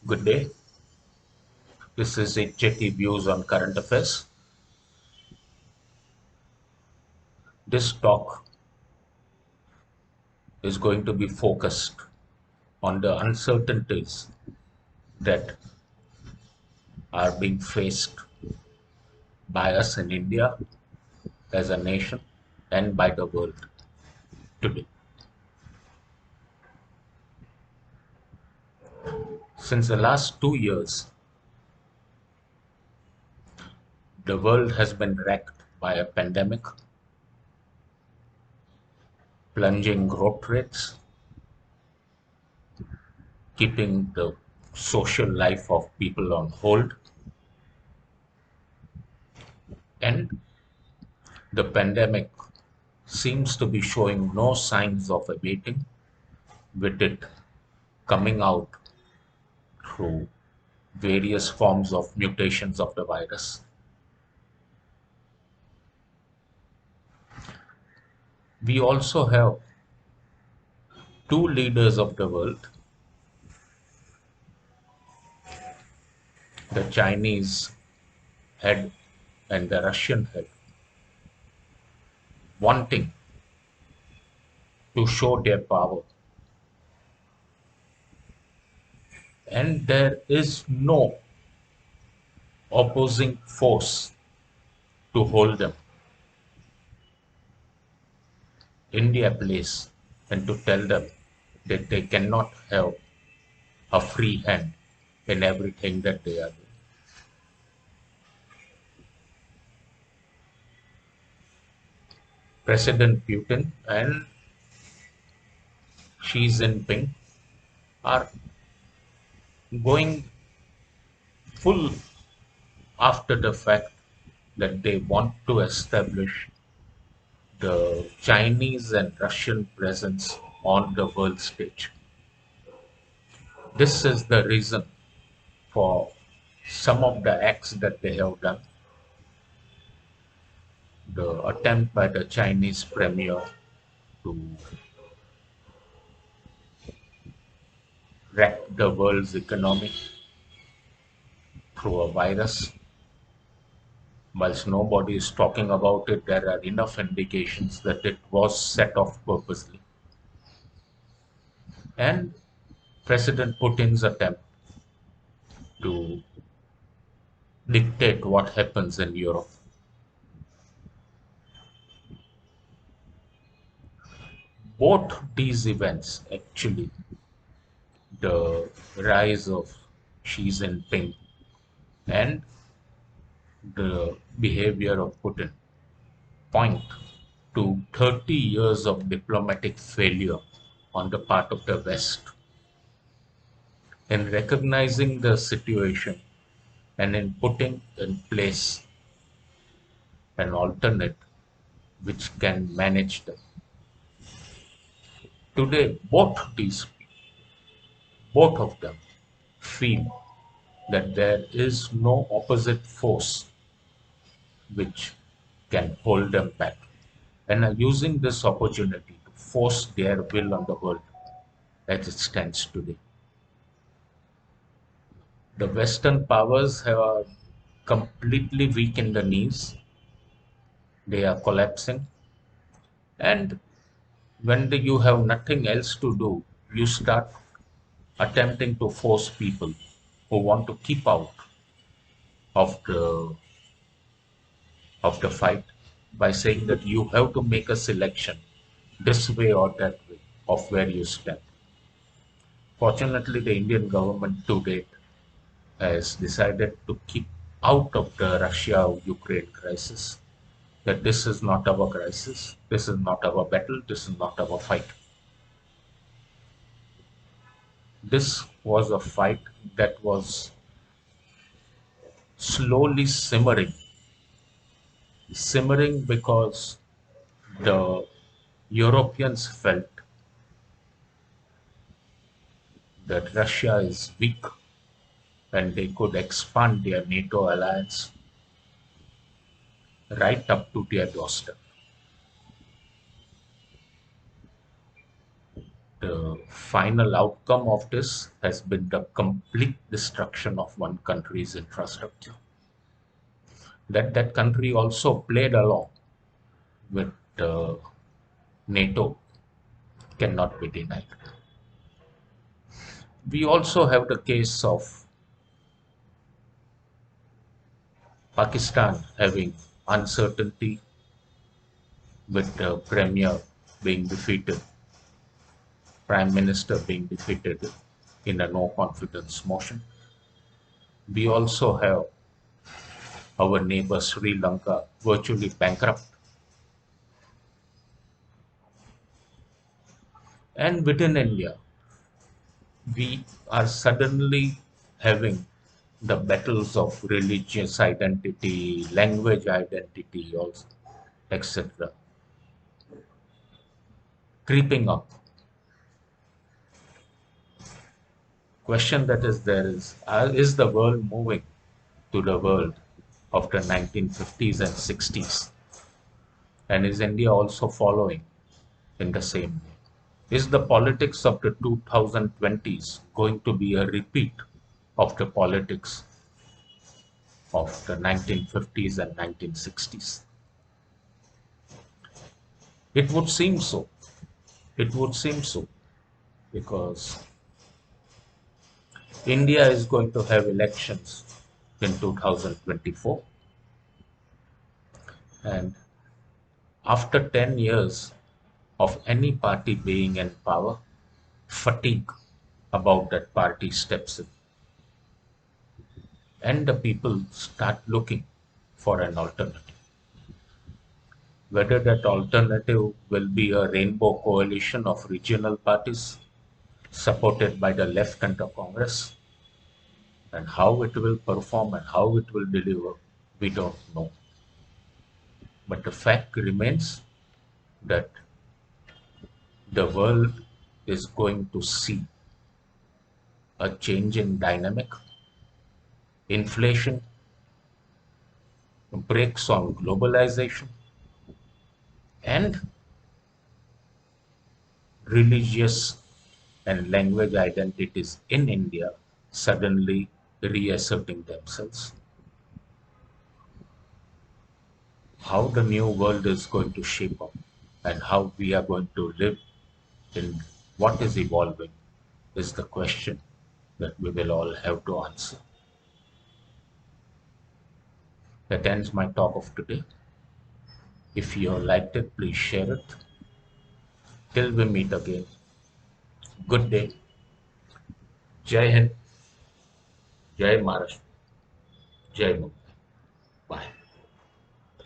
Good day. This is HJT Views on current affairs. This talk is going to be focused on the uncertainties that are being faced by us in India as a nation and by the world today. Since the last 2 years, the world has been wrecked by a pandemic, plunging growth rates, keeping the social life of people on hold, and the pandemic seems to be showing no signs of abating, with it coming out through various forms of mutations of the virus. We also have two leaders of the world, the Chinese head and the Russian head, wanting to show their power. And there is no opposing force to hold them. India plays and to tell them that they cannot have a free hand in everything that they are doing. President Putin and Xi Jinping are going full after the fact that they want to establish the Chinese and Russian presence on the world stage. This is the reason for some of the acts that they have done. The attempt by the Chinese premier to wreck the world's economy through a virus. Whilst nobody is talking about it, there are enough indications that it was set off purposely. And President Putin's attempt to dictate what happens in Europe. Both these events, actually, the rise of Xi Jinping and the behavior of Putin, point to 30 years of diplomatic failure on the part of the West in recognizing the situation and in putting in place an alternate which can manage them. Today, both of them feel that there is no opposite force which can hold them back and are using this opportunity to force their will on the world as it stands today. The Western powers have completely weak in the knees, they are collapsing, and when you have nothing else to do, you start attempting to force people who want to keep out of the fight by saying that you have to make a selection this way or that way of where you stand. Fortunately, the Indian government to date has decided to keep out of the Russia-Ukraine crisis. That this is not our crisis, this is not our battle, this is not our fight. This was a fight that was slowly simmering because the Europeans felt that Russia is weak and they could expand their NATO alliance right up to their doorstep. the final outcome of this has been the complete destruction of one country's infrastructure. That country also played along with NATO cannot be denied. We also have the case of Pakistan having uncertainty with the premier being defeated, prime minister being defeated in a no confidence motion. We also have our neighbor Sri Lanka virtually bankrupt. And within India, we are suddenly having the battles of religious identity, language identity, also, etc., creeping up. Question that is there is the world moving to the world of the 1950s and 60s? And is India also following in the same way? Is the politics of the 2020s going to be a repeat of the politics of the 1950s and 1960s? It would seem so. It would seem so because India is going to have elections in 2024, and after 10 years of any party being in power, fatigue about that party steps in, and the people start looking for an alternative. Whether that alternative will be a rainbow coalition of regional parties supported by the left and the Congress, and how it will perform and how it will deliver, we don't know. But the fact remains that the world is going to see a change in dynamic, inflation, brakes on globalization, and religious and language identities in India suddenly reasserting themselves. How the new world is going to shape up and how we are going to live in what is evolving is the question that we will all have to answer. That ends my talk of today. If you liked it, please share it. Till we meet again, good day. Jai Hind, Jai Maharashtra, Jai Mumbai. Bye.